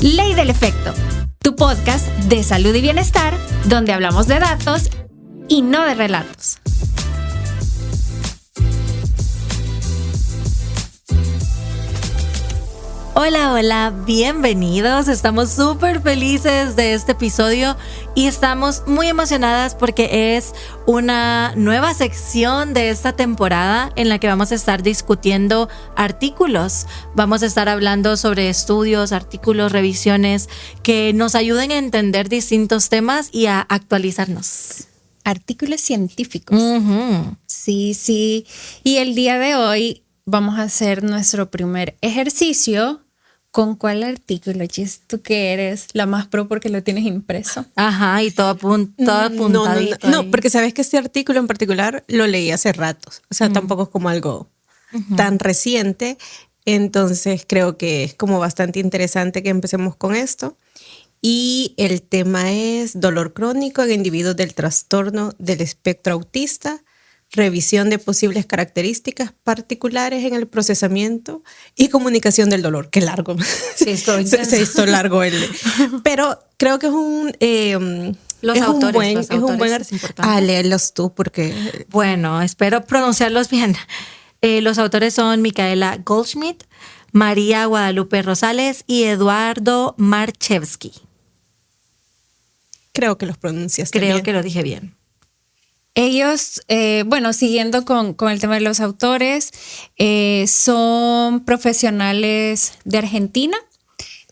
Ley del Efecto, tu podcast de salud y bienestar, donde hablamos de datos y no de relatos. Hola, hola, bienvenidos. Estamos súper felices de este episodio y estamos muy emocionadas porque es una nueva sección de esta temporada en la que vamos a estar discutiendo artículos. Vamos a estar hablando sobre estudios, artículos, revisiones que nos ayuden a entender distintos temas y a actualizarnos. Artículos científicos. Sí. Y el día de hoy vamos a hacer nuestro primer ejercicio. ¿Con cuál artículo, Jess? Tú que eres la más pro porque lo tienes impreso. Ajá, y todo apuntadito. No, porque sabes que este artículo en particular lo leí hace ratos. O sea, tampoco es como algo tan reciente. Entonces creo que es como bastante interesante que empecemos con esto. Y el tema es dolor crónico en individuos del trastorno del espectro autista. Revisión de posibles características particulares en el procesamiento y comunicación del dolor. Qué largo. Sí, se hizo largo pero creo que es un buen artículo. Léelos tú porque... Bueno, espero pronunciarlos bien. Los autores son Micaela Goldschmidt, María Guadalupe Rosales y Eduardo Marchevsky. Creo que los pronunciaste bien. Creo que lo dije bien. Ellos, siguiendo con el tema de los autores, son profesionales de Argentina,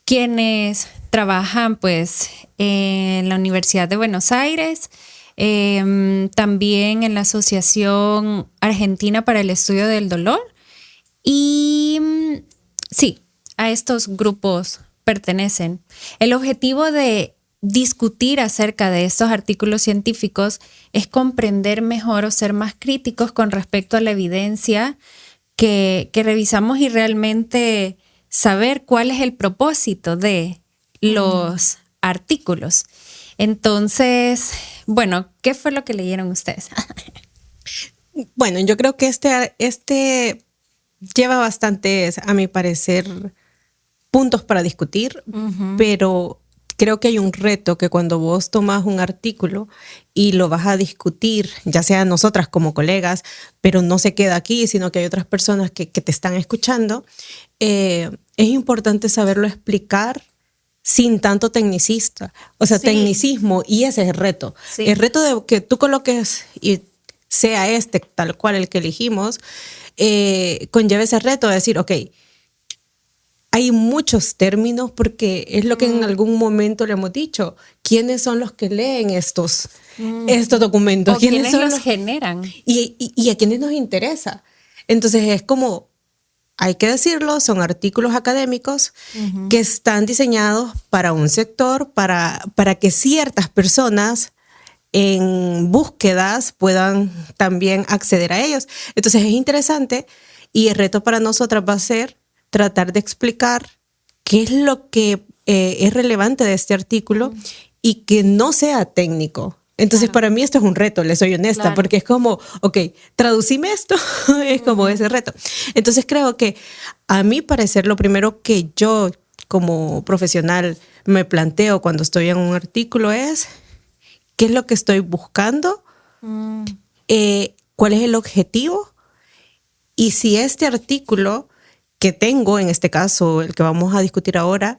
quienes trabajan pues en la Universidad de Buenos Aires, también en la Asociación Argentina para el Estudio del Dolor. Y sí, a estos grupos pertenecen. El objetivo de discutir acerca de estos artículos científicos es comprender mejor o ser más críticos con respecto a la evidencia que revisamos y realmente saber cuál es el propósito de los artículos. Entonces, bueno, ¿qué fue lo que leyeron ustedes? Bueno, yo creo que este lleva bastantes, a mi parecer, puntos para discutir, pero creo que hay un reto que cuando vos tomas un artículo y lo vas a discutir, ya sea nosotras como colegas, pero no se queda aquí, sino que hay otras personas que te están escuchando, es importante saberlo explicar sin tanto tecnicismo, y ese es el reto. Sí. El reto de que tú coloques y sea tal cual el que elegimos, conlleva ese reto de decir, ok, hay muchos términos porque es lo que en algún momento le hemos dicho. ¿Quiénes son los que leen estos documentos? ¿O quiénes los generan? Y a quiénes nos interesa. Entonces es como, hay que decirlo, son artículos académicos que están diseñados para un sector, para que ciertas personas en búsquedas puedan también acceder a ellos. Entonces es interesante y el reto para nosotras va a ser tratar de explicar qué es lo que es relevante de este artículo y que no sea técnico. Entonces, para mí esto es un reto, les soy honesta, porque es como, ok, traducime esto, es como ese reto. Entonces, creo que a mi parecer, lo primero que yo como profesional me planteo cuando estoy en un artículo es qué es lo que estoy buscando, cuál es el objetivo y si este artículo que tengo, en este caso, el que vamos a discutir ahora,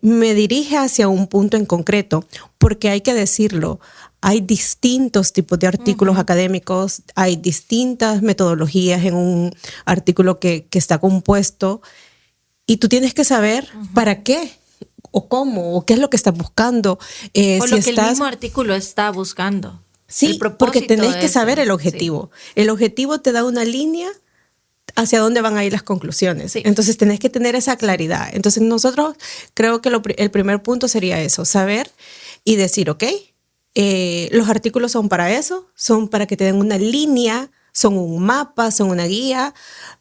me dirige hacia un punto en concreto, porque hay que decirlo, hay distintos tipos de artículos académicos, hay distintas metodologías en un artículo que está compuesto, y tú tienes que saber para qué, o cómo, o qué es lo que estás buscando. O lo que el mismo artículo está buscando. Sí, porque tenés que saber el objetivo. Sí. El objetivo te da una línea hacia dónde van a ir las conclusiones. Sí. Entonces tenés que tener esa claridad. Entonces nosotros creo que el primer punto sería eso, saber y decir, ok, los artículos son para eso, son para que te den una línea, son un mapa, son una guía,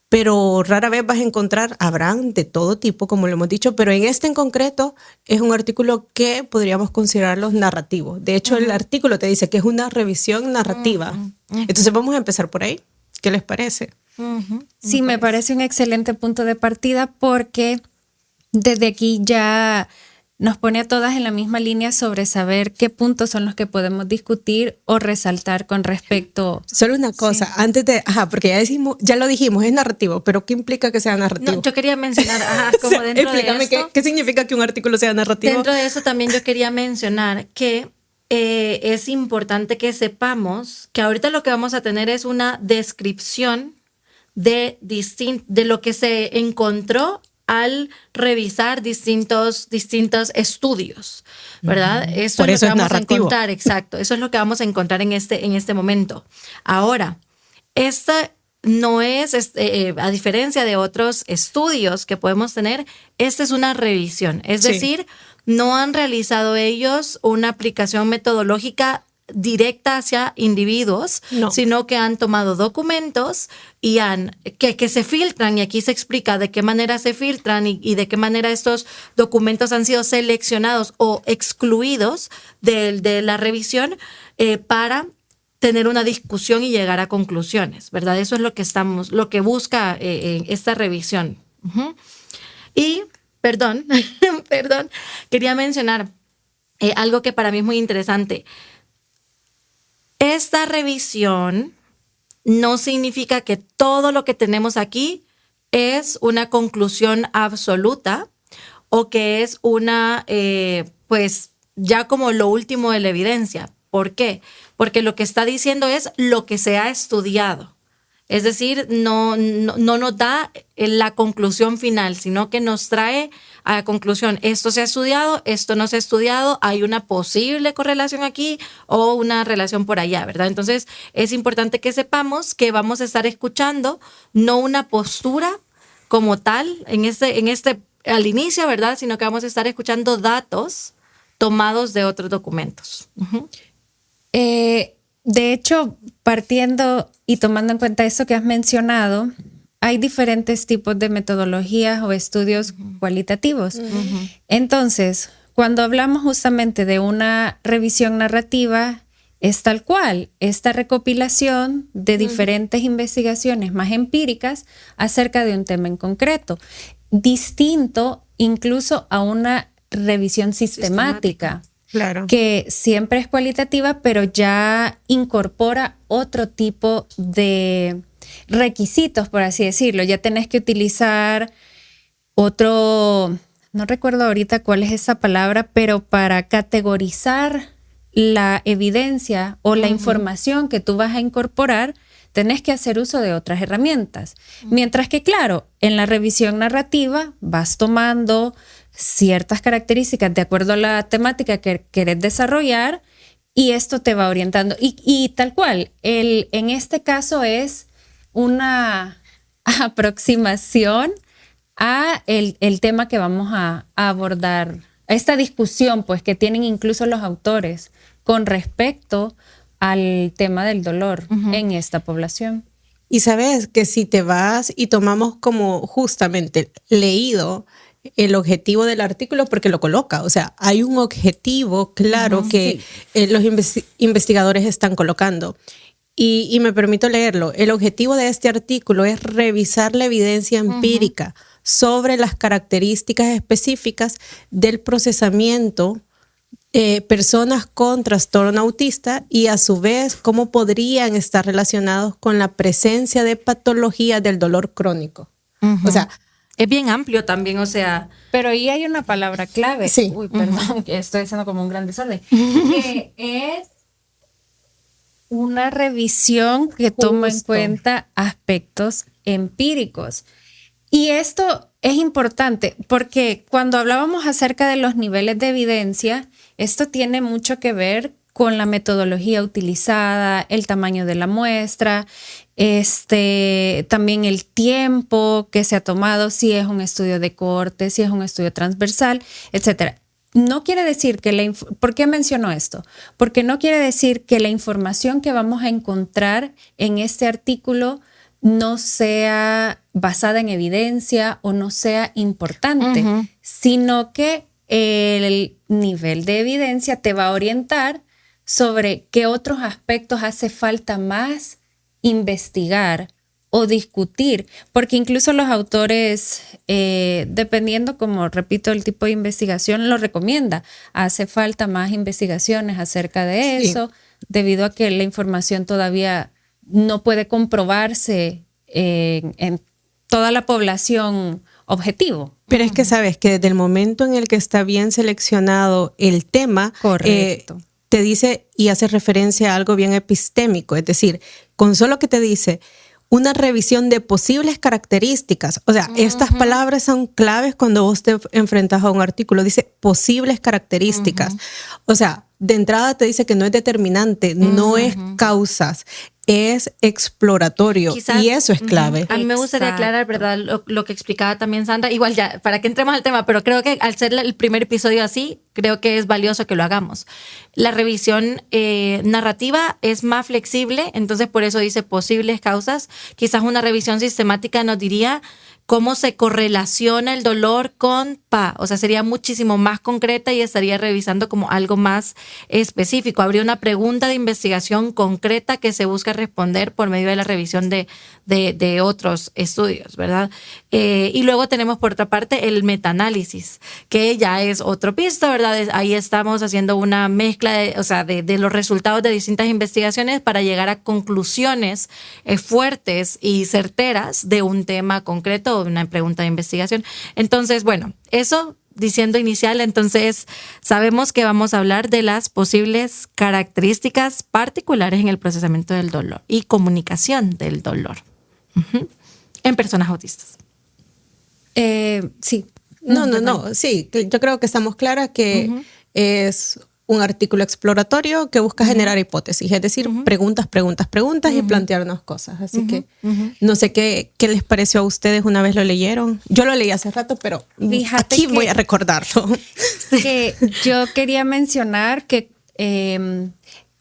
pero rara vez vas a encontrar, habrán de todo tipo, como lo hemos dicho, pero en este en concreto es un artículo que podríamos considerarlo narrativo. De hecho, el artículo te dice que es una revisión narrativa. Entonces vamos a empezar por ahí. ¿Qué les parece? Sí, me parece un excelente punto de partida porque Desde aquí ya nos pone a todas en la misma línea sobre saber qué puntos son los que podemos discutir o resaltar con respecto. Solo una cosa, antes de, porque ya lo dijimos, es narrativo, pero ¿qué implica que sea narrativo? No, yo quería mencionar, como dentro de esto. ¿Qué significa que un artículo sea narrativo? Dentro de eso también yo quería mencionar que es importante que sepamos que ahorita lo que vamos a tener es una descripción de lo que se encontró al revisar distintos estudios, ¿verdad? Eso Por es lo eso que es vamos narrativo. a encontrar, exacto. Eso es lo que vamos a encontrar en este momento. Ahora, esta no es, a diferencia de otros estudios que podemos tener, esta es una revisión. Es decir, no han realizado ellos una aplicación metodológica directa hacia individuos, sino que han tomado documentos y que se filtran, y aquí se explica de qué manera se filtran y de qué manera estos documentos han sido seleccionados o excluidos de la revisión para tener una discusión y llegar a conclusiones, ¿verdad? Eso es lo que busca esta revisión. Uh-huh. Y, perdón, quería mencionar algo que para mí es muy interesante. Esta revisión no significa que todo lo que tenemos aquí es una conclusión absoluta o que es pues ya como lo último de la evidencia. ¿Por qué? Porque lo que está diciendo es lo que se ha estudiado. Es decir, no nos da la conclusión final, sino que nos trae a la conclusión, esto se ha estudiado, esto no se ha estudiado, hay una posible correlación aquí o una relación por allá, ¿verdad? Entonces, es importante que sepamos que vamos a estar escuchando no una postura como tal al inicio, ¿verdad? Sino que vamos a estar escuchando datos tomados de otros documentos. Uh-huh. De hecho, partiendo y tomando en cuenta eso que has mencionado, hay diferentes tipos de metodologías o estudios cualitativos. Uh-huh. Entonces, cuando hablamos justamente de una revisión narrativa, es tal cual esta recopilación de diferentes investigaciones más empíricas acerca de un tema en concreto, distinto incluso a una revisión sistemática. Claro. Que siempre es cualitativa, pero ya incorpora otro tipo de requisitos, por así decirlo. Ya tenés que utilizar no recuerdo ahorita cuál es esa palabra, pero para categorizar la evidencia o la información que tú vas a incorporar, tenés que hacer uso de otras herramientas. Mientras que, claro, en la revisión narrativa vas tomando ciertas características de acuerdo a la temática que querés desarrollar y esto te va orientando. Y tal cual, en este caso es una aproximación a el tema que vamos a abordar, esta discusión pues que tienen incluso los autores con respecto al tema del dolor en esta población. Y sabes que si te vas y tomamos como justamente leído el objetivo del artículo, porque lo coloca, o sea, hay un objetivo claro que los investigadores están colocando. Y me permito leerlo. El objetivo de este artículo es revisar la evidencia empírica sobre las características específicas del procesamiento personas con trastorno autista y a su vez cómo podrían estar relacionados con la presencia de patologías del dolor crónico. O sea, es bien amplio también, o sea. Pero ahí hay una palabra clave. Sí. Uy, perdón, que estoy haciendo como un gran desorden. Que es una revisión que toma en cuenta aspectos empíricos. Y esto es importante porque cuando hablábamos acerca de los niveles de evidencia, esto tiene mucho que ver con la metodología utilizada, el tamaño de la muestra, también el tiempo que se ha tomado, si es un estudio de corte, si es un estudio transversal, etcétera. No quiere decir que ¿por qué menciono esto? Porque no quiere decir que la información que vamos a encontrar en este artículo no sea basada en evidencia o no sea importante, sino que el nivel de evidencia te va a orientar sobre qué otros aspectos hace falta más investigar o discutir, porque incluso los autores, dependiendo, como repito, el tipo de investigación, lo recomienda. Hace falta más investigaciones acerca de eso, debido a que la información todavía no puede comprobarse en toda la población objetivo. Pero es que sabes que desde el momento en el que está bien seleccionado el tema, Correcto. Te dice y hace referencia a algo bien epistémico, es decir, con solo que te dice una revisión de posibles características, o sea, estas palabras son claves cuando vos te enfrentas a un artículo, dice posibles características, o sea, de entrada te dice que no es determinante, no es causas, es exploratorio. Quizás, y eso es clave. A mí me gustaría aclarar, ¿verdad? Lo que explicaba también Sandra. Igual ya, para que entremos al tema, pero creo que al ser el primer episodio así, creo que es valioso que lo hagamos. La revisión narrativa es más flexible, entonces por eso dice posibles causas. Quizás una revisión sistemática nos diría cómo se correlaciona el dolor con PA. O sea, sería muchísimo más concreta y estaría revisando como algo más específico. Habría una pregunta de investigación concreta que se busca responder por medio de la revisión de otros estudios, ¿verdad? Y luego tenemos por otra parte el metaanálisis, que ya es otro pista, ¿verdad? Ahí estamos haciendo una mezcla de los resultados de distintas investigaciones para llegar a conclusiones fuertes y certeras de un tema concreto, una pregunta de investigación. Entonces, bueno, eso diciendo inicial, entonces sabemos que vamos a hablar de las posibles características particulares en el procesamiento del dolor y comunicación del dolor en personas autistas. Sí. No. Sí, yo creo que estamos claras que es un artículo exploratorio que busca generar hipótesis, es decir, preguntas y plantearnos cosas. Así que no sé qué les pareció a ustedes una vez lo leyeron. Yo lo leí hace rato, pero fíjate aquí voy a recordarlo. Que yo quería mencionar que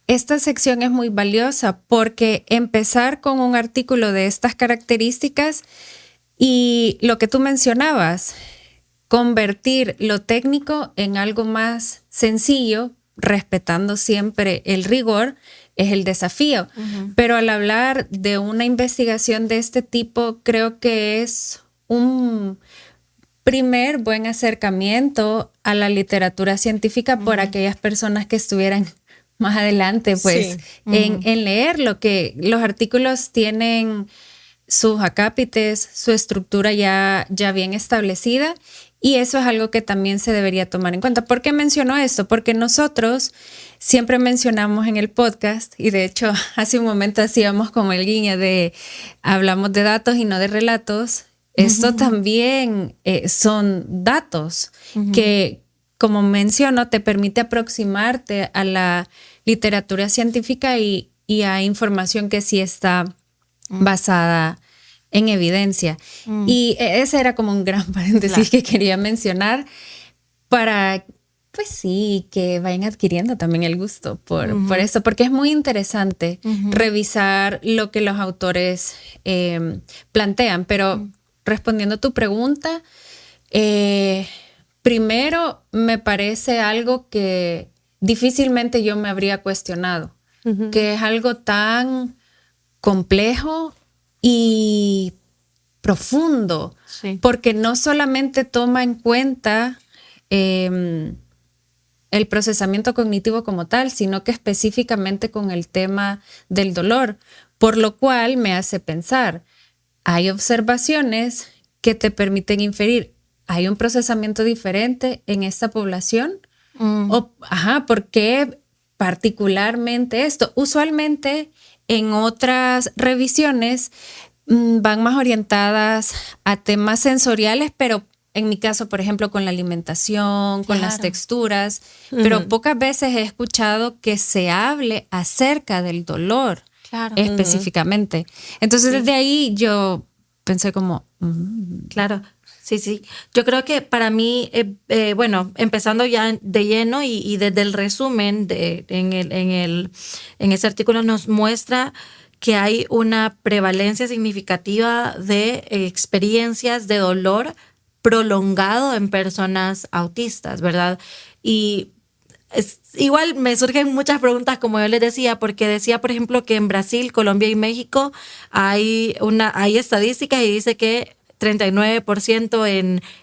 esta sección es muy valiosa porque empezar con un artículo de estas características y lo que tú mencionabas, convertir lo técnico en algo más sencillo, respetando siempre el rigor, es el desafío. Pero al hablar de una investigación de este tipo, creo que es un primer buen acercamiento a la literatura científica por aquellas personas que estuvieran más adelante, pues, en leer lo que los artículos tienen sus acápites, su estructura ya bien establecida. Y eso es algo que también se debería tomar en cuenta. ¿Por qué menciono esto? Porque nosotros siempre mencionamos en el podcast, y de hecho hace un momento hacíamos como el guiño de hablamos de datos y no de relatos. Esto también son datos que, como menciono, te permite aproximarte a la literatura científica y a información que sí está basada en evidencia. Y ese era como un gran paréntesis que quería mencionar para, pues sí, que vayan adquiriendo también el gusto por eso, porque es muy interesante revisar lo que los autores plantean. Pero respondiendo a tu pregunta, primero me parece algo que difícilmente yo me habría cuestionado, que es algo tan complejo y profundo, porque no solamente toma en cuenta el procesamiento cognitivo como tal, sino que específicamente con el tema del dolor, por lo cual me hace pensar, hay observaciones que te permiten inferir, ¿hay un procesamiento diferente en esta población? ¿Por qué particularmente esto? Usualmente en otras revisiones van más orientadas a temas sensoriales, pero en mi caso, por ejemplo, con la alimentación, con las texturas, pero pocas veces he escuchado que se hable acerca del dolor específicamente. Entonces, desde ahí yo pensé como... Claro. Sí. Yo creo que para mí, bueno, empezando ya de lleno y desde el resumen en ese artículo nos muestra que hay una prevalencia significativa de experiencias de dolor prolongado en personas autistas, ¿verdad? Y igual me surgen muchas preguntas, como yo les decía, porque decía, por ejemplo, que en Brasil, Colombia y México hay estadísticas y dice que 39%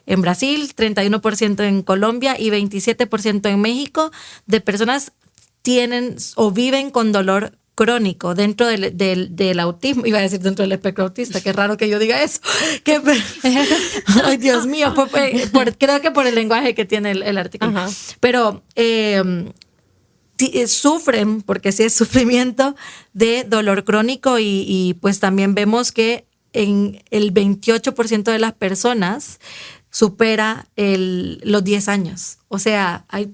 en Brasil, 31% en Colombia y 27% en México de personas tienen o viven con dolor crónico dentro del autismo. Iba a decir dentro del espectro autista, qué raro que yo diga eso. Ay, Dios mío, creo que por el lenguaje que tiene el artículo. Ajá. Pero sufren, porque sí es sufrimiento, de dolor crónico y pues también vemos que en el 28% de las personas supera los 10 años. O sea, hay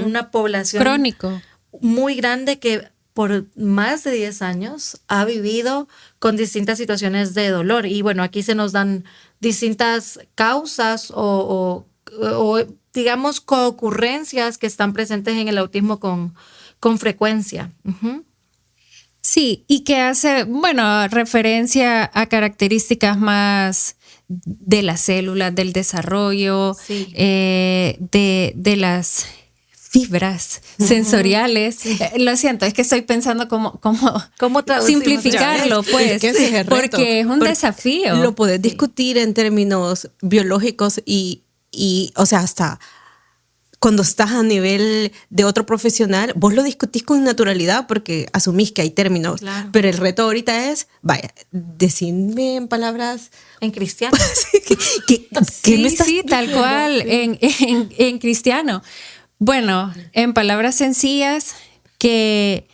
una población Crónico. muy grande que por más de 10 años ha vivido con distintas situaciones de dolor. Y bueno, aquí se nos dan distintas causas o digamos, coocurrencias que están presentes en el autismo con frecuencia. Uh-huh. Sí, y que hace, bueno, referencia a características más de las células, del desarrollo, Sí. De las fibras sensoriales. Sí. Lo siento, es que estoy pensando cómo traducimos? simplificarlo, pues, Es que ese es el reto. porque es un Porque desafío. Lo podés discutir en términos biológicos y, o sea, hasta cuando estás a nivel de otro profesional, vos lo discutís con naturalidad porque asumís que hay términos. Claro. Pero el reto ahorita es, vaya, decidme en palabras... En cristiano. ¿Qué me estás Sí, tal diciendo? cual, en cristiano. Bueno, en palabras sencillas, que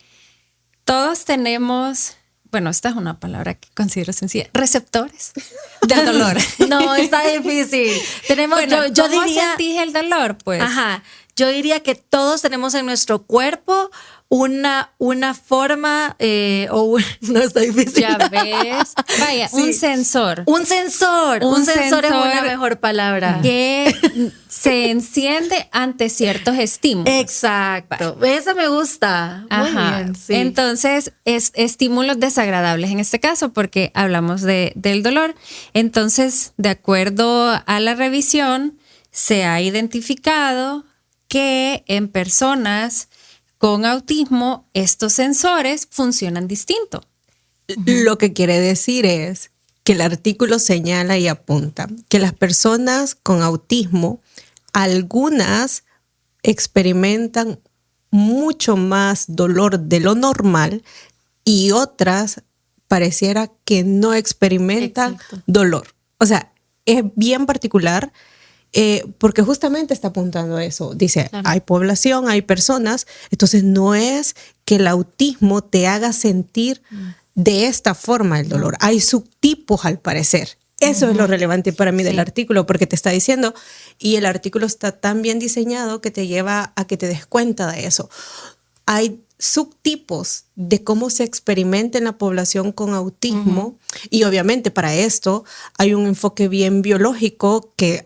todos tenemos, bueno, esta es una palabra que considero sencilla, receptores del dolor. No, está difícil. Tenemos, Bueno, yo ¿cómo diría, sentís el dolor? Pues, ajá, yo diría que todos tenemos en nuestro cuerpo una forma no está difícil. ya ves. Vaya, Sí. un sensor. Un sensor es una mejor palabra. Que se enciende ante ciertos estímulos. Exacto. Esa me gusta. Muy Ajá. bien. Sí. Entonces, es estímulos desagradables en este caso, porque hablamos del dolor. Entonces, de acuerdo a la revisión, se ha identificado que en personas con autismo estos sensores funcionan distinto. Lo que quiere decir es que el artículo señala y apunta que las personas con autismo, algunas experimentan mucho más dolor de lo normal y otras pareciera que no experimentan Exacto. dolor. O sea, es bien particular. Porque justamente está apuntando a eso. Dice, Claro. hay población, hay personas, entonces no es que el autismo te haga sentir de esta forma el dolor. Hay subtipos al parecer. Eso es lo relevante para mí del artículo, porque te está diciendo, y el artículo está tan bien diseñado que te lleva a que te des cuenta de eso. Hay subtipos de cómo se experimenta en la población con autismo y obviamente para esto hay un enfoque bien biológico que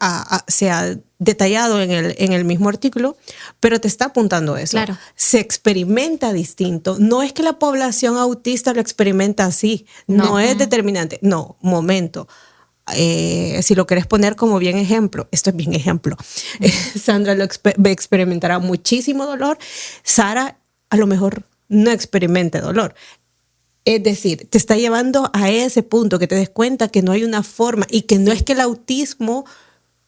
se ha detallado en el mismo artículo, pero te está apuntando eso. Claro. Se experimenta distinto. No es que la población autista lo experimenta así, no es determinante. No, momento. Si lo querés poner como bien ejemplo, esto es bien ejemplo. Sandra experimentará muchísimo dolor. Sara a lo mejor no experimente dolor. Es decir, te está llevando a ese punto que te des cuenta que no hay una forma y que no es que el autismo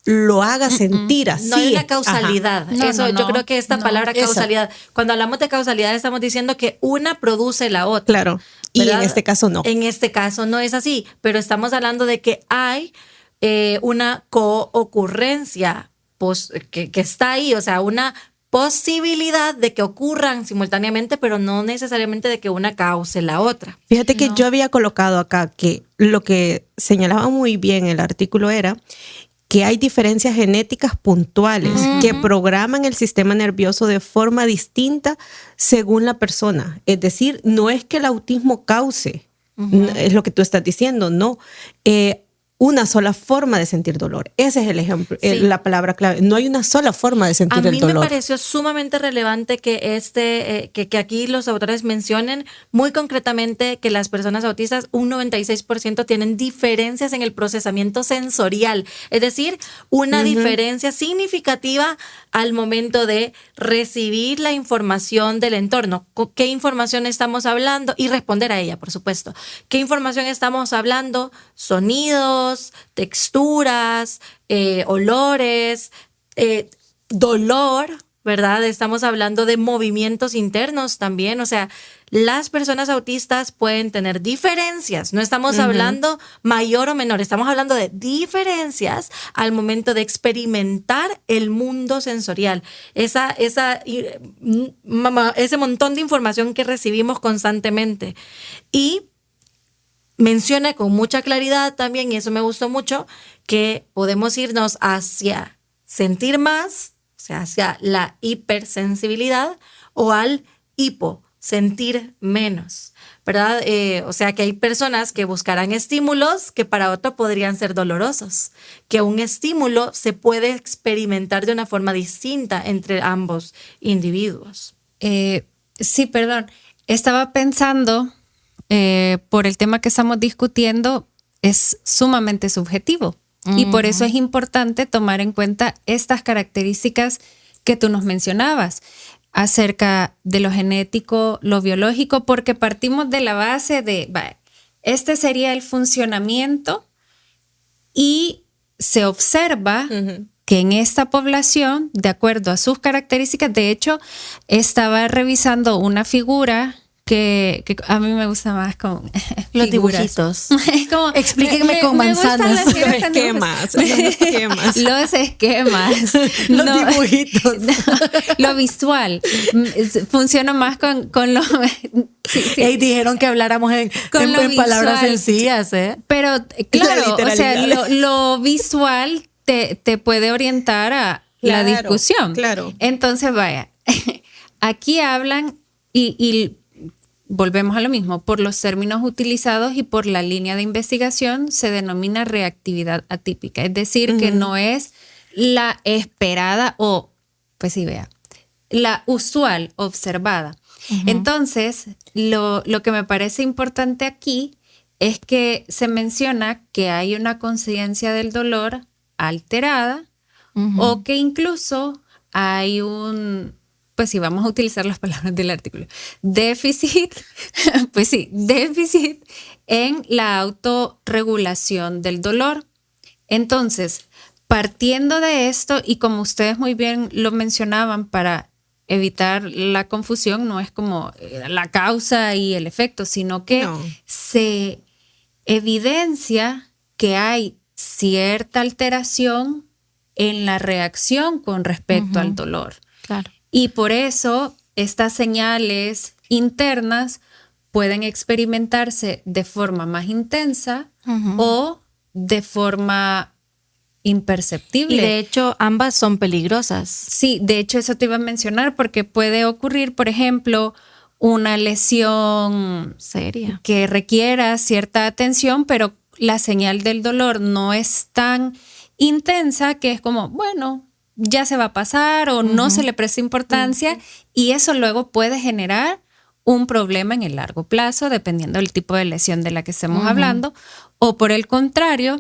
lo haga sentir así. No hay una causalidad. Ajá. Eso, No, yo creo que esta palabra Esa. causalidad, cuando hablamos de causalidad estamos diciendo que una produce la otra. Claro. Y ¿verdad? en este caso no. En este caso no es así, pero estamos hablando de que hay una coocurrencia que está ahí, o sea, una posibilidad de que ocurran simultáneamente, pero no necesariamente de que una cause la otra. Fíjate que yo había colocado acá que lo que señalaba muy bien el artículo era que hay diferencias genéticas puntuales que programan el sistema nervioso de forma distinta según la persona. Es decir, no es que el autismo cause, es lo que tú estás diciendo, no. una sola forma de sentir dolor. Ese es el ejemplo, Sí. la palabra clave. No hay una sola forma de sentir A el mí dolor. me pareció sumamente relevante que que aquí los autores mencionen muy concretamente que las personas autistas, un 96% tienen diferencias en el procesamiento sensorial, es decir, una diferencia significativa al momento de recibir la información del entorno. ¿Qué información estamos hablando? Y responder a ella, por supuesto. ¿Qué información estamos hablando? Sonidos, texturas, olores, dolor, ¿verdad? Estamos hablando de movimientos internos también. O sea, las personas autistas pueden tener diferencias. No estamos hablando mayor o menor, estamos hablando de diferencias al momento de experimentar el mundo sensorial. Ese montón de información que recibimos constantemente. Y menciona con mucha claridad también, y eso me gustó mucho, que podemos irnos hacia sentir más, o sea, hacia la hipersensibilidad, o al sentir menos, ¿verdad? O sea, que hay personas que buscarán estímulos que para otro podrían ser dolorosos, que un estímulo se puede experimentar de una forma distinta entre ambos individuos. Sí, perdón. Estaba pensando, por el tema que estamos discutiendo, es sumamente subjetivo. Y por eso es importante tomar en cuenta estas características que tú nos mencionabas acerca de lo genético, lo biológico, porque partimos de la base de, este sería el funcionamiento, y se observa que en esta población, de acuerdo a sus características, de hecho, estaba revisando una figura que a mí me gusta más con Los figuras. dibujitos. Como, Explíquenme con manzanas. Los esquemas. Los esquemas. Los No, dibujitos. no, lo visual. Funciona más con lo... Sí, sí. Ey, dijeron que habláramos en palabras visual. sencillas, ¿eh? Pero claro, o sea, lo visual te puede orientar a la Claro, discusión. claro. Entonces, vaya, aquí hablan y volvemos a lo mismo, por los términos utilizados y por la línea de investigación se denomina reactividad atípica, es decir, que no es la esperada o, pues sí, vea, la usual observada. Entonces, lo que me parece importante aquí es que se menciona que hay una conciencia del dolor alterada o que incluso hay un... Pues sí, vamos a utilizar las palabras del artículo. Déficit, pues sí, déficit en la autorregulación del dolor. Entonces, partiendo de esto, y como ustedes muy bien lo mencionaban, para evitar la confusión, no es como la causa y el efecto, sino que se evidencia que hay cierta alteración en la reacción con respecto al dolor. Claro. Y por eso estas señales internas pueden experimentarse de forma más intensa o de forma imperceptible. Y de hecho, ambas son peligrosas. Sí, de hecho eso te iba a mencionar porque puede ocurrir, por ejemplo, una lesión Seria. que requiera cierta atención, pero la señal del dolor no es tan intensa que es como, bueno, ya se va a pasar o no se le presta importancia y eso luego puede generar un problema en el largo plazo dependiendo del tipo de lesión de la que estemos hablando, o por el contrario,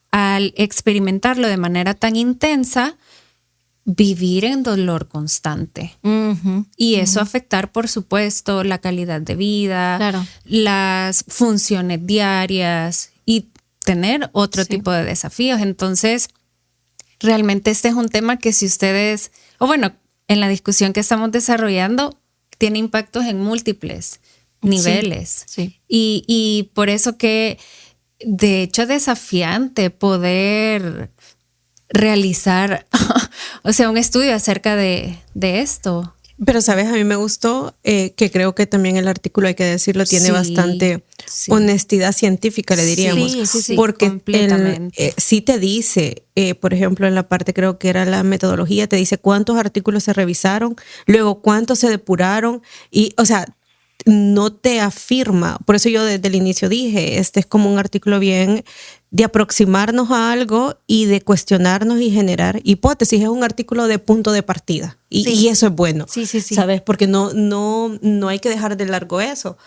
al experimentarlo de manera tan intensa, vivir en dolor constante y eso afectar, por supuesto, la calidad de vida, Claro. las funciones diarias y tener otro tipo de desafíos. Entonces, realmente este es un tema que si ustedes, o bueno, en la discusión que estamos desarrollando, tiene impactos en múltiples niveles. Sí. Y por eso que, de hecho, desafiante poder realizar, o sea, un estudio acerca de esto. Pero, ¿sabes? A mí me gustó que creo que también el artículo, hay que decirlo, tiene Sí, bastante sí. honestidad científica, le diríamos. Sí, porque completamente. sí te dice, por ejemplo, en la parte creo que era la metodología, te dice cuántos artículos se revisaron, luego cuántos se depuraron y, o sea, no te afirma. Por eso yo desde el inicio dije, este es como un artículo bien de aproximarnos a algo y de cuestionarnos y generar hipótesis. Es un artículo de punto de partida y eso es bueno. Sí. ¿Sabes? Porque no hay que dejar de largo eso.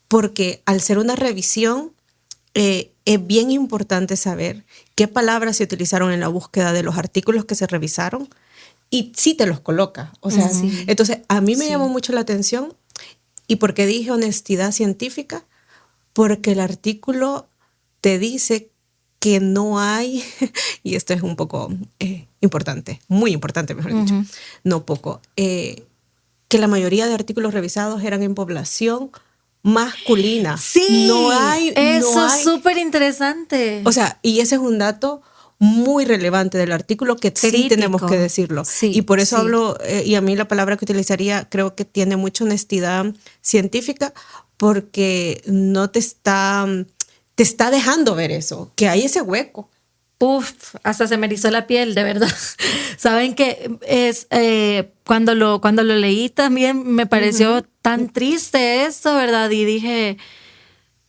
Porque al ser una revisión, es bien importante saber qué palabras se utilizaron en la búsqueda de los artículos que se revisaron y sí te los coloca. O sea, entonces a mí me llamó mucho la atención. ¿Y por qué dije honestidad científica? Porque el artículo te dice que no hay, y esto es un poco importante, muy importante, mejor dicho, no poco, que la mayoría de artículos revisados eran en población masculina. Sí, eso es hay, súper interesante. o sea, y ese es un dato muy relevante del artículo que Crítico. sí tenemos que decirlo. Sí, y por eso sí. hablo, y a mí la palabra que utilizaría creo que tiene mucha honestidad científica, porque no te está dejando ver eso, que hay ese hueco. Uf, hasta se me erizó la piel, de verdad. Saben que es cuando lo leí también me pareció tan triste esto, ¿verdad? Y dije,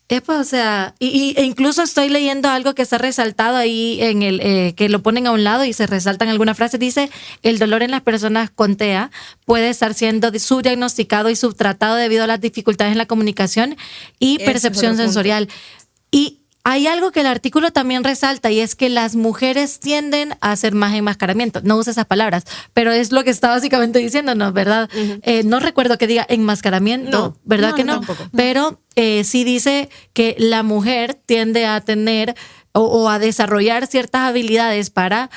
epa, o sea, e incluso estoy leyendo algo que está resaltado ahí en el que lo ponen a un lado y se resaltan algunas frases. Dice, el dolor en las personas con TEA puede estar siendo subdiagnosticado y subtratado debido a las dificultades en la comunicación y Ese percepción es otro punto. sensorial. Y hay algo que el artículo también resalta y es que las mujeres tienden a hacer más enmascaramiento. No usa esas palabras, pero es lo que está básicamente diciéndonos, ¿verdad? No recuerdo que diga enmascaramiento, No, ¿verdad no, que no? tampoco. Pero sí dice que la mujer tiende a tener o a desarrollar ciertas habilidades para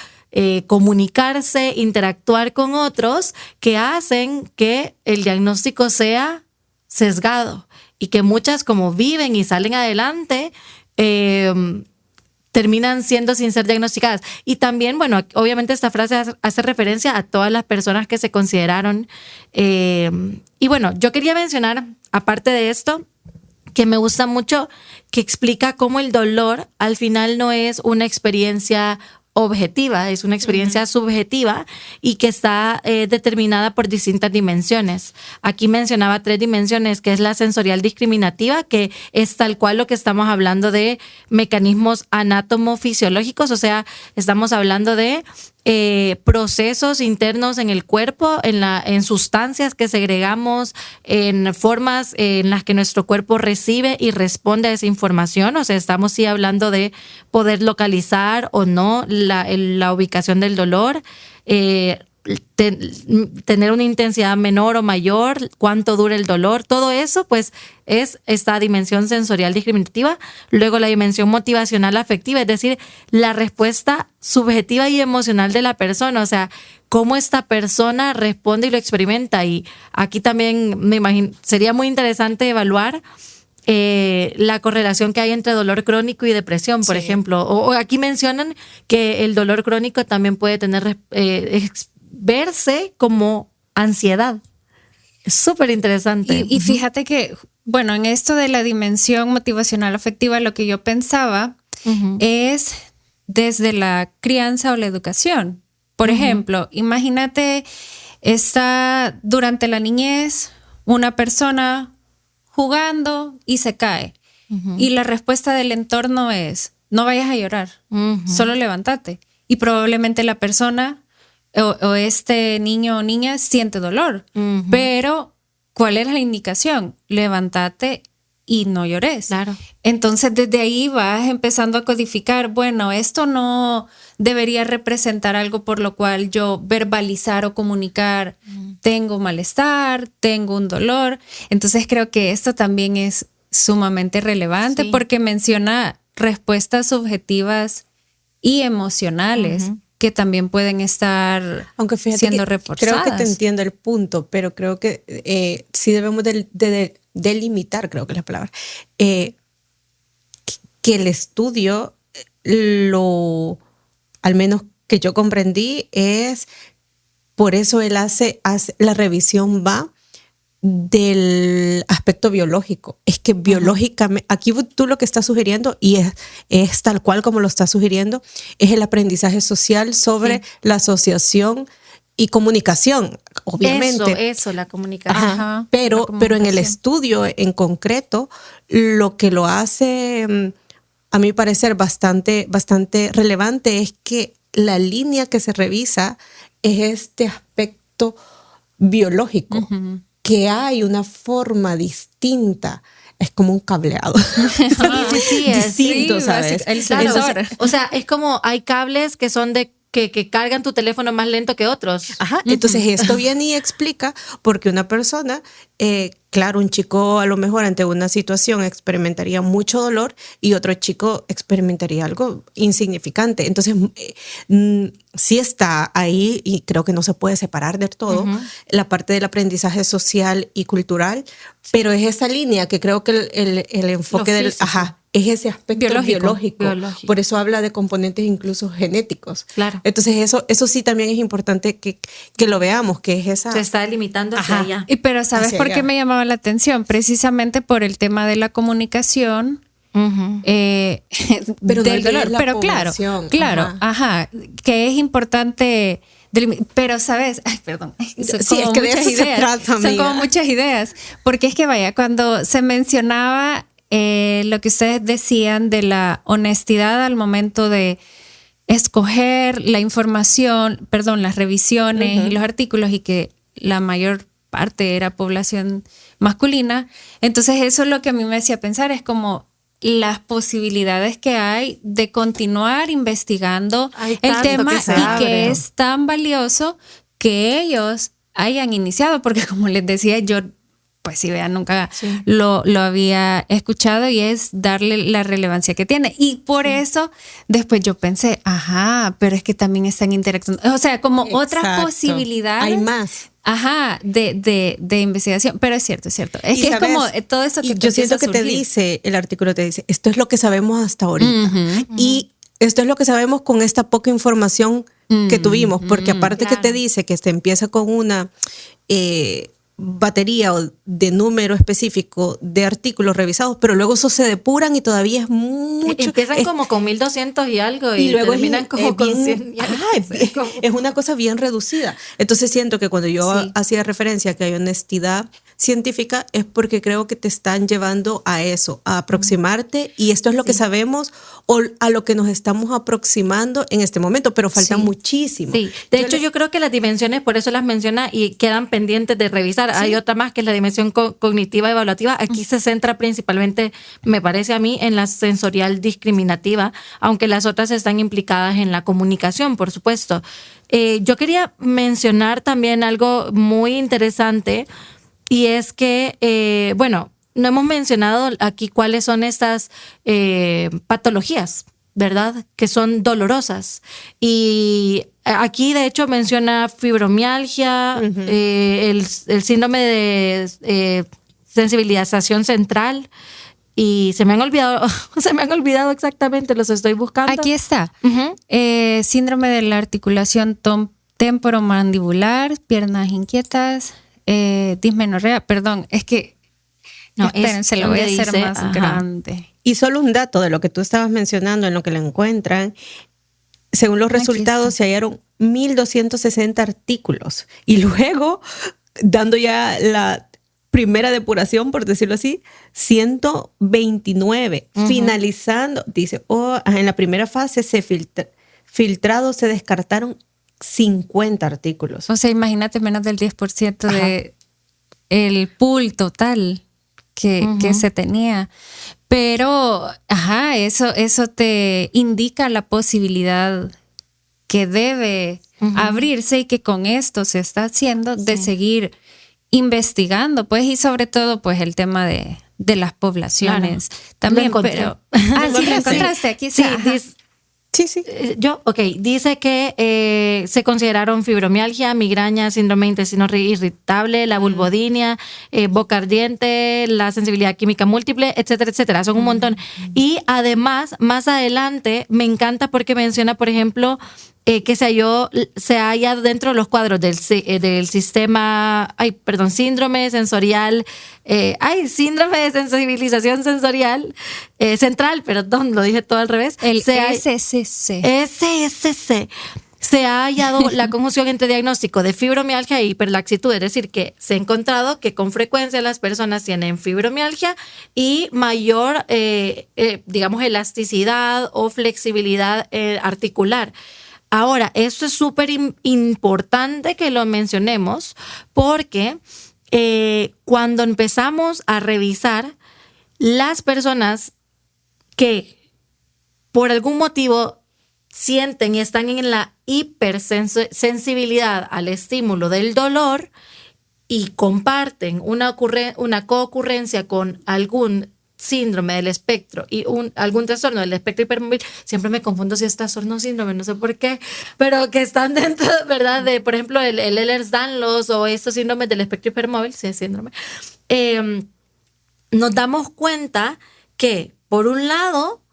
comunicarse, interactuar con otros que hacen que el diagnóstico sea sesgado y que muchas como viven y salen adelante terminan siendo sin ser diagnosticadas. Y también, bueno, obviamente esta frase hace referencia a todas las personas que se consideraron. Y bueno, yo quería mencionar, aparte de esto, que me gusta mucho, que explica cómo el dolor al final no es una experiencia objetiva, es una experiencia subjetiva y que está determinada por distintas dimensiones. Aquí mencionaba 3 dimensiones, que es la sensorial discriminativa, que es tal cual lo que estamos hablando de mecanismos anátomo-fisiológicos, o sea, estamos hablando de procesos internos en el cuerpo, en sustancias que segregamos, en formas en las que nuestro cuerpo recibe y responde a esa información. O sea, estamos sí hablando de poder localizar o no la ubicación del dolor, tener una intensidad menor o mayor, cuánto dura el dolor, todo eso pues es esta dimensión sensorial discriminativa. Luego la dimensión motivacional afectiva, es decir, la respuesta subjetiva y emocional de la persona, o sea, cómo esta persona responde y lo experimenta. Y aquí también me imagino, sería muy interesante evaluar la correlación que hay entre dolor crónico y depresión, por ejemplo. O aquí mencionan que el dolor crónico también puede tener verse como ansiedad. Es súper interesante. Y fíjate que, bueno, en esto de la dimensión motivacional afectiva, lo que yo pensaba es desde la crianza o la educación. Por ejemplo, imagínate, está durante la niñez una persona jugando y se cae. Y la respuesta del entorno es, no vayas a llorar, solo levántate. Y probablemente la persona o este niño o niña siente dolor. Pero, ¿cuál es la indicación? Levántate y no llores. Claro. Entonces, desde ahí vas empezando a codificar, bueno, esto no debería representar algo por lo cual yo verbalizar o comunicar, tengo malestar, tengo un dolor. Entonces, creo que esto también es sumamente relevante porque menciona respuestas subjetivas y emocionales que también pueden estar siendo reforzadas. Creo que te entiendo el punto, pero creo que sí debemos delimitar, creo que es la palabra, que el estudio, al menos que yo comprendí, es por eso él hace la revisión va del aspecto biológico. Es que biológicamente, aquí tú lo que estás sugiriendo, y es tal cual como lo estás sugiriendo, es el aprendizaje social sobre la asociación y comunicación, obviamente. Eso, la comunicación. Ajá, Pero en el comunicación. estudio en concreto, lo que lo hace, a mi parecer, bastante relevante es que la línea que se revisa es este aspecto biológico, que hay una forma distinta. Es como un cableado. Sí, Distinto, ¿sabes? El Claro, sensor. o sea, es como hay cables que son que cargan tu teléfono más lento que otros. Ajá, entonces esto viene y explica porque una persona, claro, un chico a lo mejor ante una situación experimentaría mucho dolor y otro chico experimentaría algo insignificante. Entonces, sí está ahí y creo que no se puede separar del todo la parte del aprendizaje social y cultural, pero es esa línea que creo que el enfoque del... físico. Ajá, es ese aspecto biológico. Por eso habla de componentes incluso genéticos. Claro. Entonces eso sí también es importante que lo veamos, que es esa... Se está delimitando hacia allá. Pero ¿sabes Hacia por qué allá. me llamaba la atención? Precisamente por el tema de la comunicación. Pero no del dolor. olvides la Pero claro, población. ajá, que es importante. Pero, ¿sabes? Ay, perdón. Son Sí, como es que de muchas eso se ideas. trata, Son amiga. como muchas ideas. Porque es que, vaya, cuando se mencionaba lo que ustedes decían de la honestidad al momento de escoger la información, perdón, las revisiones y los artículos, y que la mayor parte era población masculina, entonces eso es lo que a mí me hacía pensar, es como las posibilidades que hay de continuar investigando Hay el tanto tema que se y abre. que es tan valioso que ellos hayan iniciado, porque como les decía, yo pues si vean, nunca lo había escuchado, y es darle la relevancia que tiene. Y por eso después yo pensé, ajá, pero es que también están interactuando. O sea, como otras Exacto. posibilidades. Hay más. Ajá, de investigación. Pero es cierto, es cierto. Es Y que sabes, es como todo eso que y yo siento que te dice, el artículo te dice, esto es lo que sabemos hasta ahorita. Y esto es lo que sabemos con esta poca información que tuvimos, porque aparte que te dice que se empieza con una batería o de número específico de artículos revisados, pero luego eso se depuran y todavía es mucho. Empiezan como con 1200 y algo y luego terminan como con 100 y algo. es una cosa bien reducida. Entonces siento que cuando yo hacía referencia a que hay honestidad científica es porque creo que te están llevando a eso, a aproximarte, y esto es lo que sabemos o a lo que nos estamos aproximando en este momento, pero falta muchísimo. Sí, de hecho yo creo que las dimensiones, por eso las menciona y quedan pendientes de revisar. Hay otra más que es la dimensión cognitiva evaluativa. Aquí se centra principalmente, me parece a mí, en la sensorial discriminativa, aunque las otras están implicadas en la comunicación, por supuesto. Yo quería mencionar también algo muy interesante, y es que, bueno, no hemos mencionado aquí cuáles son estas patologías, ¿verdad? Que son dolorosas. Y aquí, de hecho, menciona fibromialgia, el síndrome de sensibilización central. Y se me han olvidado exactamente, los estoy buscando. Aquí está. Síndrome de la articulación temporomandibular, piernas inquietas, dismenorrea. Perdón, es que no, espérense, lo voy a hacer más grande. Y solo un dato de lo que tú estabas mencionando, en lo que lo encuentran. Según los resultados, se hallaron 1,260 artículos. Y luego, dando ya la primera depuración, por decirlo así, 129. Finalizando, dice, en la primera fase filtrados se descartaron 50 artículos. O sea, imagínate, menos del 10% de el pool total que se tenía. Pero, eso te indica la posibilidad que debe abrirse, y que con esto se está haciendo, de seguir investigando, pues, y sobre todo, pues, el tema de las poblaciones. Claro. También, Lo pero... encontré. sí, lo encontraste, aquí Sí, está. Sí. Dice que se consideraron fibromialgia, migraña, síndrome de intestino irritable, la vulvodinia, boca ardiente, la sensibilidad química múltiple, etcétera, etcétera. Son un montón. Y además, más adelante, me encanta porque menciona, por ejemplo, que se halla dentro de los cuadros del sistema, síndrome sensorial, síndrome de sensibilización sensorial central, perdón, lo dije todo al revés. El SSC. SSC. se ha hallado la conjunción entre diagnóstico de fibromialgia e hiperlaxitud, es decir, que se ha encontrado que con frecuencia las personas tienen fibromialgia y mayor, digamos, elasticidad o flexibilidad articular. Ahora, esto es súper importante que lo mencionemos porque cuando empezamos a revisar las personas que por algún motivo sienten y están en la hipersensibilidad al estímulo del dolor y comparten una coocurrencia con algún síndrome del espectro y algún trastorno del espectro hipermóvil, siempre me confundo si es trastorno o síndrome, no sé por qué, pero que están dentro, ¿verdad? De, por ejemplo, el Ehlers-Danlos o estos síndromes del espectro hipermóvil, sí es síndrome, nos damos cuenta que, por un lado,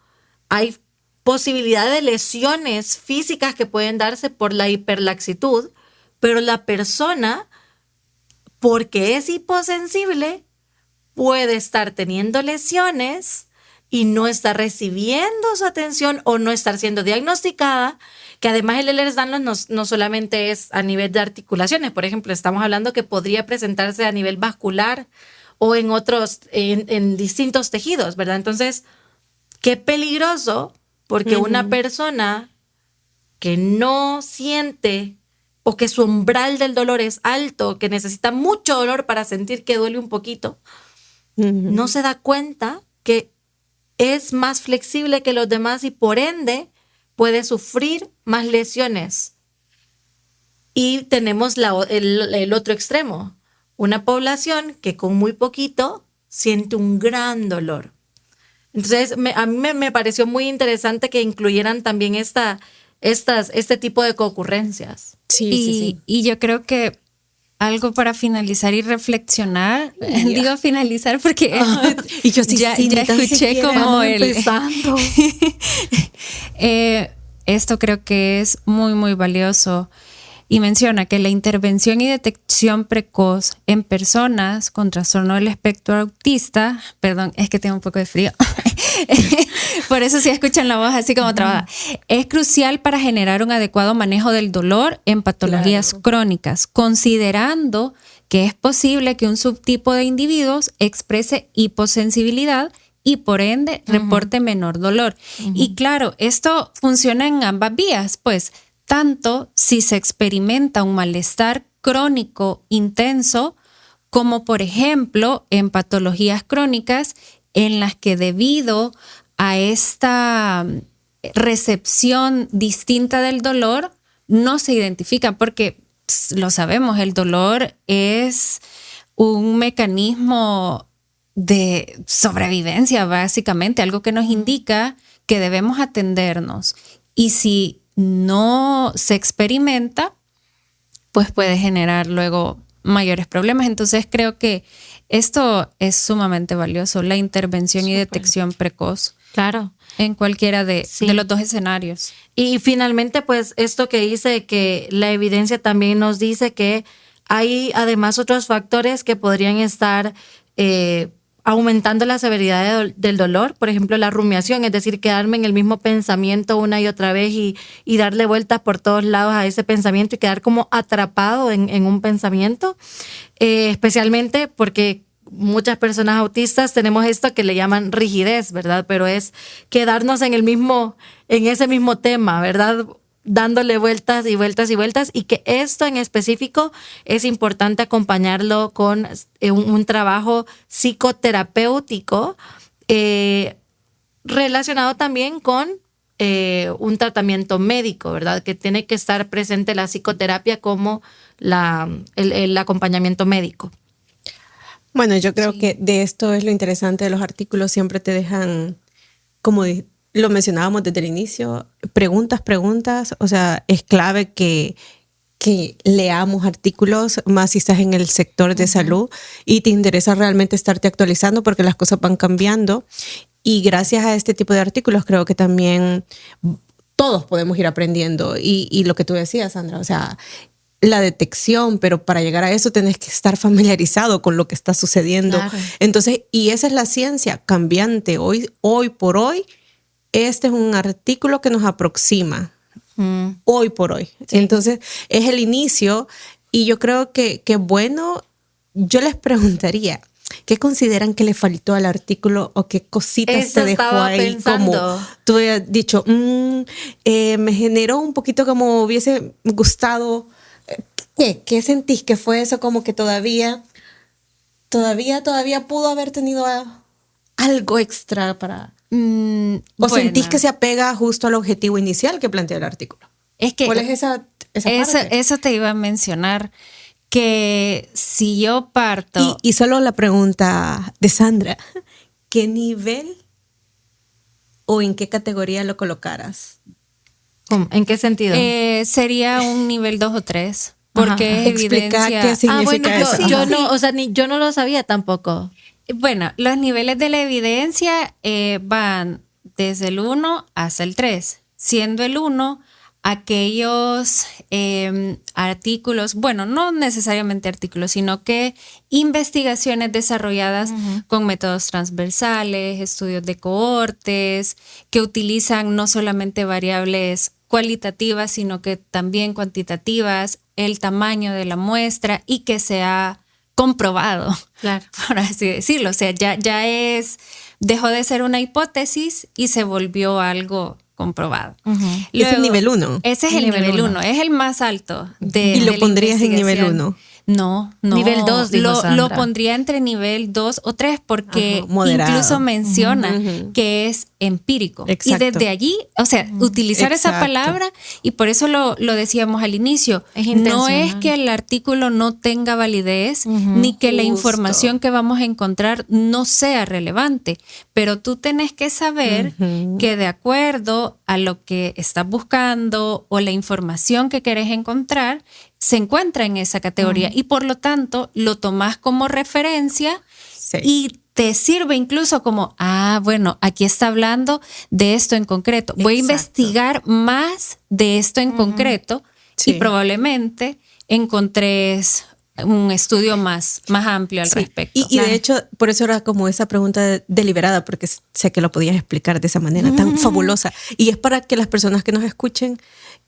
hay posibilidad de lesiones físicas que pueden darse por la hiperlaxitud, pero la persona, porque es hiposensible, puede estar teniendo lesiones y no estar recibiendo su atención o no estar siendo diagnosticada, que además el Ehlers-Danlos no solamente es a nivel de articulaciones, por ejemplo, estamos hablando que podría presentarse a nivel vascular o en otros, en distintos tejidos, ¿verdad? Entonces, qué peligroso, porque una persona que no siente o que su umbral del dolor es alto, que necesita mucho dolor para sentir que duele un poquito, no se da cuenta que es más flexible que los demás y por ende puede sufrir más lesiones. Y tenemos el otro extremo, una población que con muy poquito siente un gran dolor. Entonces, a mí me pareció muy interesante que incluyeran también este tipo de concurrencias. Sí. Y yo creo que algo para finalizar y reflexionar, digo finalizar porque y yo sí, ya escuché como empezando. Esto creo que es muy, muy valioso. Y menciona que la intervención y detección precoz en personas con trastorno del espectro autista, perdón, es que tengo un poco de frío, por eso si escuchan la voz así como trabada, es crucial para generar un adecuado manejo del dolor en patologías crónicas, considerando que es posible que un subtipo de individuos exprese hiposensibilidad y por ende reporte menor dolor. Y claro, esto funciona en ambas vías, pues, tanto si se experimenta un malestar crónico intenso, como por ejemplo en patologías crónicas en las que debido a esta recepción distinta del dolor no se identifica, porque lo sabemos, el dolor es un mecanismo de sobrevivencia básicamente, algo que nos indica que debemos atendernos. Y si no se experimenta, pues puede generar luego mayores problemas. Entonces creo que esto es sumamente valioso, la intervención y detección precoz. Claro. En cualquiera de los dos escenarios. Y finalmente, pues esto que dice que la evidencia también nos dice que hay además otros factores que podrían estar aumentando la severidad del dolor, por ejemplo, la rumiación, es decir, quedarme en el mismo pensamiento una y otra vez y darle vueltas por todos lados a ese pensamiento y quedar como atrapado en un pensamiento, especialmente porque muchas personas autistas tenemos esto que le llaman rigidez, ¿verdad? Pero es quedarnos en ese mismo tema, ¿verdad? Dándole vueltas y vueltas y vueltas, y que esto en específico es importante acompañarlo con un trabajo psicoterapéutico relacionado también con un tratamiento médico, ¿verdad? Que tiene que estar presente la psicoterapia como el acompañamiento médico. Bueno, yo creo que de esto es lo interesante de los artículos, siempre te dejan, como lo mencionábamos desde el inicio, preguntas, o sea, es clave que leamos artículos, más si estás en el sector de salud y te interesa realmente estarte actualizando porque las cosas van cambiando, y gracias a este tipo de artículos creo que también todos podemos ir aprendiendo y lo que tú decías, Sandra, o sea, la detección, pero para llegar a eso tenés que estar familiarizado con lo que está sucediendo. Claro. Entonces, y esa es la ciencia cambiante. Hoy por hoy, este es un artículo que nos aproxima hoy por hoy. Sí. Entonces, es el inicio y yo creo que bueno, yo les preguntaría, ¿qué consideran que le faltó al artículo o qué cositas Eso te dejó ahí? pensando. Como tú habías dicho, me generó un poquito como hubiese gustado. ¿Qué sentís que fue eso como que todavía pudo haber tenido algo extra para... ¿O sentís que se apega justo al objetivo inicial que plantea el artículo? Es que ¿cuál es esa parte? Eso te iba a mencionar, que si yo parto... Y solo la pregunta de Sandra, ¿qué nivel o en qué categoría lo colocaras? ¿En qué sentido? Sería un nivel 2 o 3. Porque es Explica evidencia. qué significa eso. Yo no lo sabía tampoco. Bueno, los niveles de la evidencia van desde el 1 hasta el 3, siendo el 1 aquellos artículos, bueno, no necesariamente artículos, sino que investigaciones desarrolladas con métodos transversales, estudios de cohortes, que utilizan no solamente variables cualitativas, sino que también cuantitativas, el tamaño de la muestra y que se ha comprobado, claro, por así decirlo. O sea, dejó de ser una hipótesis y se volvió algo comprobado. Luego, es el nivel 1. Ese es el nivel 1, es el más alto de ¿Y lo de pondrías en nivel 1? No. Nivel 2, lo pondría entre nivel 2 o 3 porque incluso menciona que es empírico. Exacto. Y desde allí, o sea, utilizar esa palabra, y por eso lo decíamos al inicio, no es que el artículo no tenga validez, ni que la información que vamos a encontrar no sea relevante, pero tú tenés que saber que de acuerdo a lo que estás buscando o la información que querés encontrar, se encuentra en esa categoría y por lo tanto lo tomás como referencia y te sirve incluso como, bueno, aquí está hablando de esto en concreto. Voy a investigar más de esto en concreto y probablemente encontres un estudio más amplio al respecto. Y de hecho, por eso era como esa pregunta deliberada, porque sé que lo podías explicar de esa manera tan fabulosa. Y es para que las personas que nos escuchen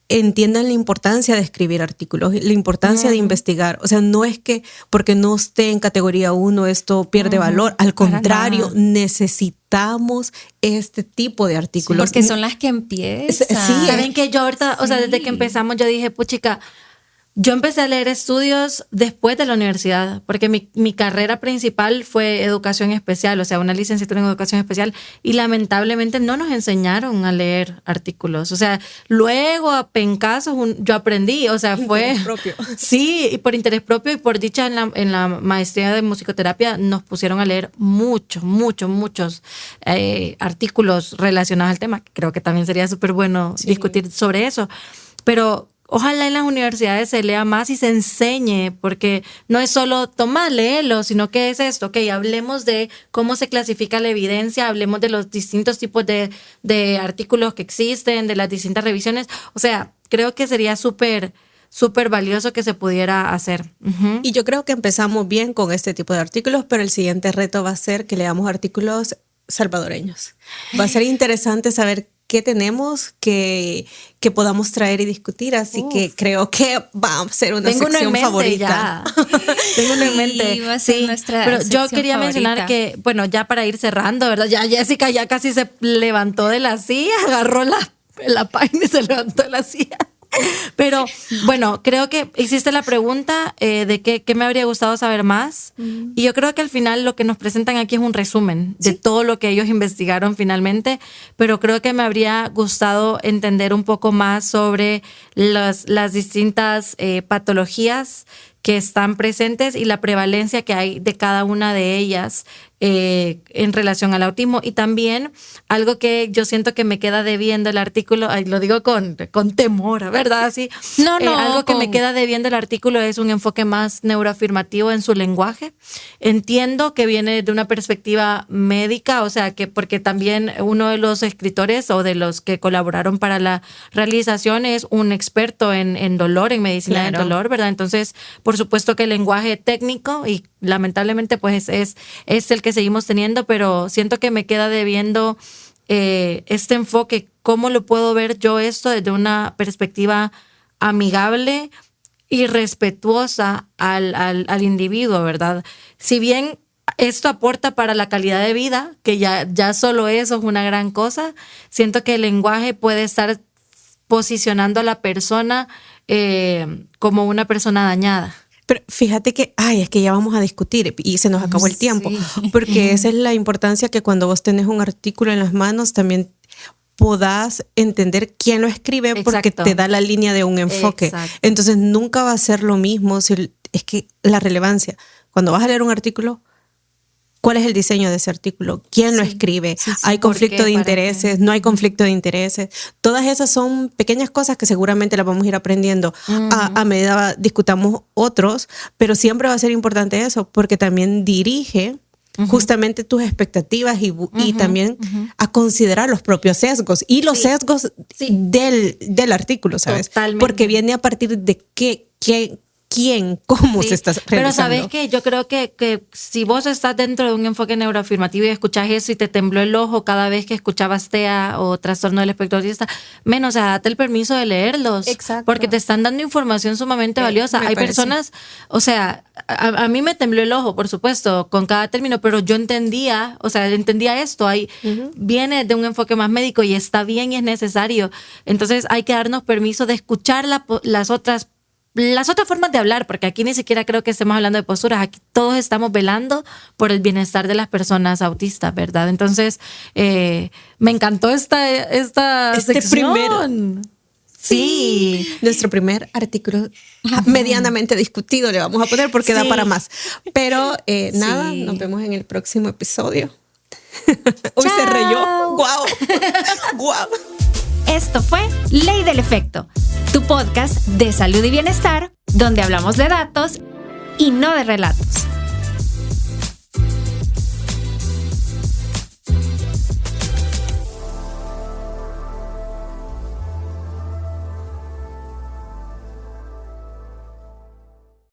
entiendan la importancia de escribir artículos, la importancia de investigar. O sea, no es que porque no esté en categoría 1 esto pierde valor. Al contrario, necesitamos este tipo de artículos. Porque son las que empiezan. Sí, saben que yo ahorita, o sea, desde que empezamos yo dije, puchica, yo empecé a leer estudios después de la universidad, porque mi carrera principal fue educación especial, o sea, una licenciatura en educación especial, y lamentablemente no nos enseñaron a leer artículos. O sea, luego a pencazos yo aprendí, o sea, fue... Interés propio. Sí, y por interés propio y por dicha en la maestría de musicoterapia nos pusieron a leer muchos artículos relacionados al tema. Creo que también sería súper bueno discutir sobre eso, pero... Ojalá en las universidades se lea más y se enseñe, porque no es solo tomar, léelo, sino que es esto, ok, hablemos de cómo se clasifica la evidencia, hablemos de los distintos tipos de artículos que existen, de las distintas revisiones. O sea, creo que sería súper valioso que se pudiera hacer. Y yo creo que empezamos bien con este tipo de artículos, pero el siguiente reto va a ser que leamos artículos salvadoreños. Va a ser interesante saber qué tenemos que podamos traer y discutir, así que creo que va a ser una sección favorita. Tengo una en mente. Va a ser nuestra pero yo sección quería favorita. mencionar que, bueno, ya para ir cerrando, ¿verdad? Ya Jessica ya casi se levantó de la silla, agarró la página y se levantó de la silla. Pero bueno, creo que hiciste la pregunta de qué me habría gustado saber más. Y yo creo que al final lo que nos presentan aquí es un resumen de todo lo que ellos investigaron finalmente. Pero creo que me habría gustado entender un poco más sobre las distintas patologías que están presentes y la prevalencia que hay de cada una de ellas en relación al autismo. Y también algo que yo siento que me queda debiendo el artículo, lo digo con temor, ¿verdad? Así, algo que me queda debiendo el artículo es un enfoque más neuroafirmativo en su lenguaje. Entiendo que viene de una perspectiva médica, o sea, que porque también uno de los escritores o de los que colaboraron para la realización es un experto en dolor, en medicina del dolor, ¿verdad? Entonces, por supuesto que el lenguaje técnico, y lamentablemente pues es el que seguimos teniendo, pero siento que me queda debiendo este enfoque cómo lo puedo ver yo esto desde una perspectiva amigable y respetuosa al individuo, ¿verdad? Si bien esto aporta para la calidad de vida, que ya solo eso es una gran cosa, siento que el lenguaje puede estar posicionando a la persona como una persona dañada. Pero fíjate que, es que ya vamos a discutir y se nos acabó el tiempo, porque esa es la importancia que cuando vos tenés un artículo en las manos también podás entender quién lo escribe, porque te da la línea de un enfoque. Exacto. Entonces nunca va a ser lo mismo, es que la relevancia, cuando vas a leer un artículo, ¿cuál es el diseño de ese artículo? ¿Quién lo escribe? ¿Hay conflicto de intereses? ¿No hay conflicto de intereses? Todas esas son pequeñas cosas que seguramente las vamos a ir aprendiendo a medida discutamos otros, pero siempre va a ser importante eso, porque también dirige justamente tus expectativas y también a considerar los propios sesgos y los sesgos del artículo, ¿sabes? Totalmente. Porque viene a partir de cómo se está realizando. Pero ¿sabes qué? Yo creo que si vos estás dentro de un enfoque neuroafirmativo y escuchás eso y te tembló el ojo cada vez que escuchabas TEA o trastorno del espectro autista, o sea, date el permiso de leerlos. Exacto. Porque te están dando información sumamente valiosa. Hay personas, o sea, a mí me tembló el ojo, por supuesto, con cada término, pero yo entendía esto. Viene de un enfoque más médico y está bien y es necesario. Entonces hay que darnos permiso de escuchar las otras formas de hablar, porque aquí ni siquiera creo que estemos hablando de posturas, aquí todos estamos velando por el bienestar de las personas autistas, ¿verdad? Entonces, me encantó esta sección. Sí. Nuestro primer artículo medianamente discutido le vamos a poner porque da para más. Pero nada, nos vemos en el próximo episodio. Hoy se reyó. ¡Guau! ¡Guau! Esto fue Ley del Efecto, tu podcast de salud y bienestar, donde hablamos de datos y no de relatos.